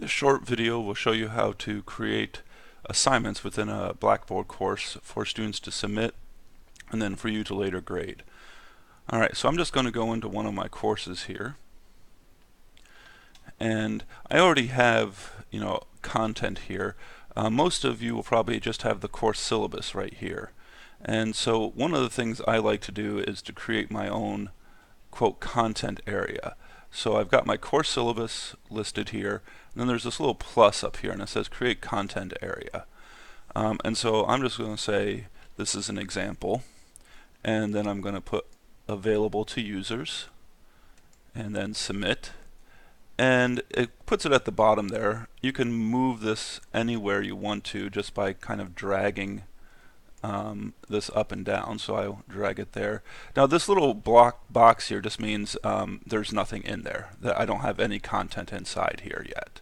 This short video will show you how to create assignments within a Blackboard course for students to submit and then for you to later grade. Alright, so I'm just going to go into one of my courses here, and I already have content here. Most of you will probably just have the course syllabus right here, and so one of the things I like to do is to create my own quote content area. So I've got my course syllabus listed here, and then there's this little plus up here and it says create content area. And so I'm just going to say this is an example, and then I'm going to put available to users and then submit, and it puts it at the bottom there. You can move this anywhere you want to just by kind of dragging this up and down, so I'll drag it there. Now this little block box here just means there's nothing in there, that I don't have any content inside here yet.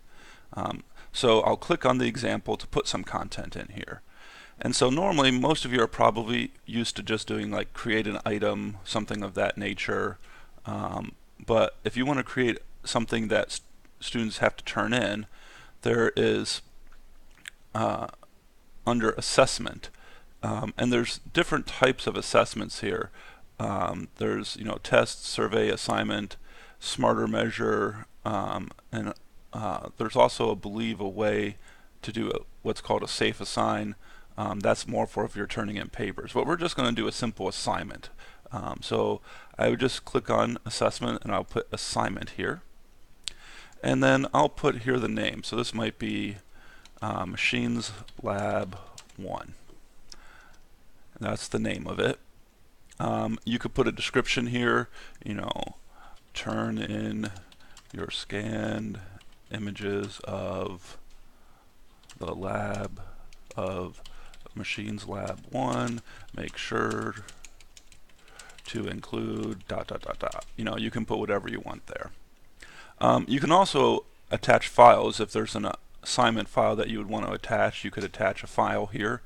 So I'll click on the example to put some content in here. And so normally most of you are probably used to just doing like create an item, something of that nature, but if you want to create something that students have to turn in, there is under assessment. And there's different types of assessments here. There's test, survey, assignment, smarter measure, and there's also, I believe, a way to do what's called a safe assign. That's more for if you're turning in papers. But we're just going to do a simple assignment. So I would just click on assessment and I'll put assignment here. And then I'll put here the name. So this might be Machines Lab 1. That's the name of it. You could put a description here, turn in your scanned images of the lab of Machines Lab 1, make sure to include ... You can put whatever you want there. You can also attach files. If there's an assignment file that you would want to attach, you could attach a file here.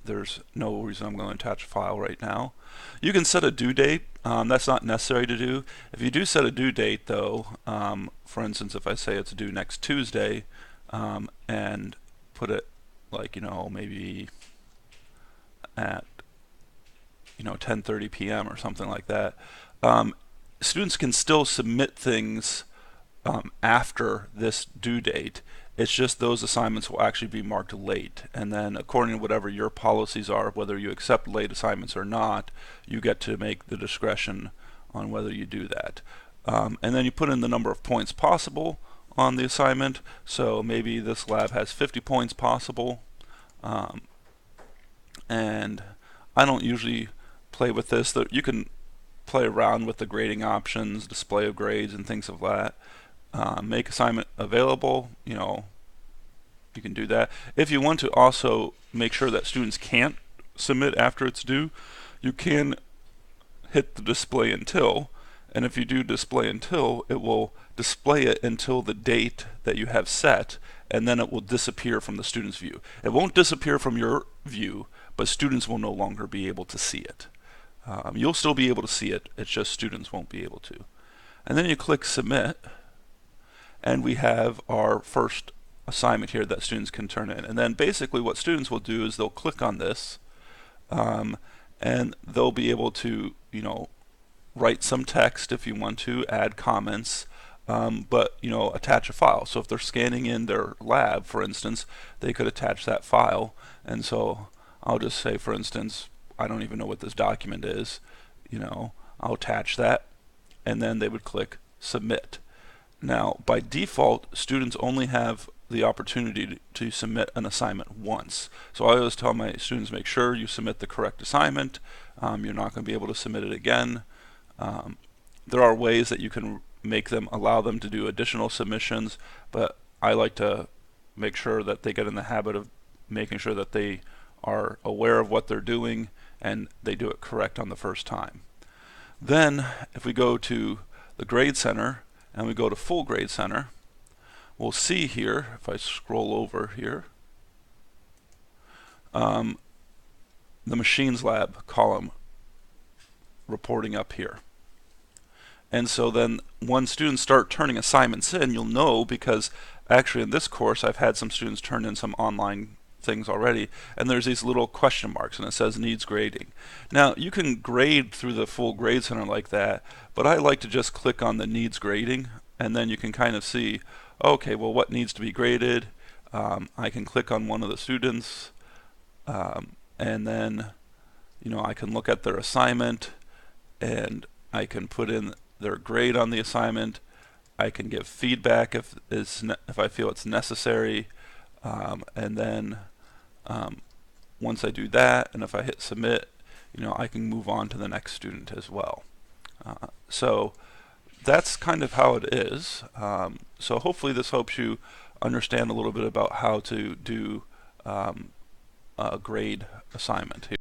There's no reason I'm going to attach a file right now. You can set a due date. That's not necessary to do. If you do set a due date though, for instance if I say it's due next Tuesday, and put it like maybe at 10:30 p.m. or something like that, students can still submit things after this due date. It's just those assignments will actually be marked late, and then according to whatever your policies are, whether you accept late assignments or not, you get to make the discretion on whether you do that. And then you put in the number of points possible on the assignment. So maybe this lab has 50 points possible, and I don't usually play with this. You can play around with the grading options, display of grades and things of that. Make assignment available, you can do that. If you want to also make sure that students can't submit after it's due, you can hit the display until, and if you do display until, it will display it until the date that you have set, and then it will disappear from the student's view. It won't disappear from your view, but students will no longer be able to see it. You'll still be able to see it, it's just students won't be able to. And then you click submit, and we have our first assignment here that students can turn in. And then basically what students will do is they'll click on this, and they'll be able to write some text if you want to, add comments, but attach a file. So if they're scanning in their lab, for instance, they could attach that file. And so I'll just say, for instance, I don't even know what this document is, I'll attach that, and then they would click submit. Now by default, students only have the opportunity to submit an assignment once. So I always tell my students, make sure you submit the correct assignment. You're not going to be able to submit it again. There are ways that you can allow them to do additional submissions, but I like to make sure that they get in the habit of making sure that they are aware of what they're doing and they do it correct on the first time. Then if we go to the Grade Center and we go to Full Grade Center, we'll see here, if I scroll over here, the Machines Lab column reporting up here. And so then when students start turning assignments in, you'll know, because actually in this course I've had some students turn in some online things already, and there's these little question marks and it says needs grading. Now you can grade through the full grade center like that, but I like to just click on the needs grading, and then you can kind of see, okay, well, what needs to be graded. I can click on one of the students, and then I can look at their assignment, and I can put in their grade on the assignment. I can give feedback if I feel it's necessary, and then once I do that, and if I hit submit, I can move on to the next student as well. So that's kind of how it is. So hopefully this helps you understand a little bit about how to do a grade assignment here.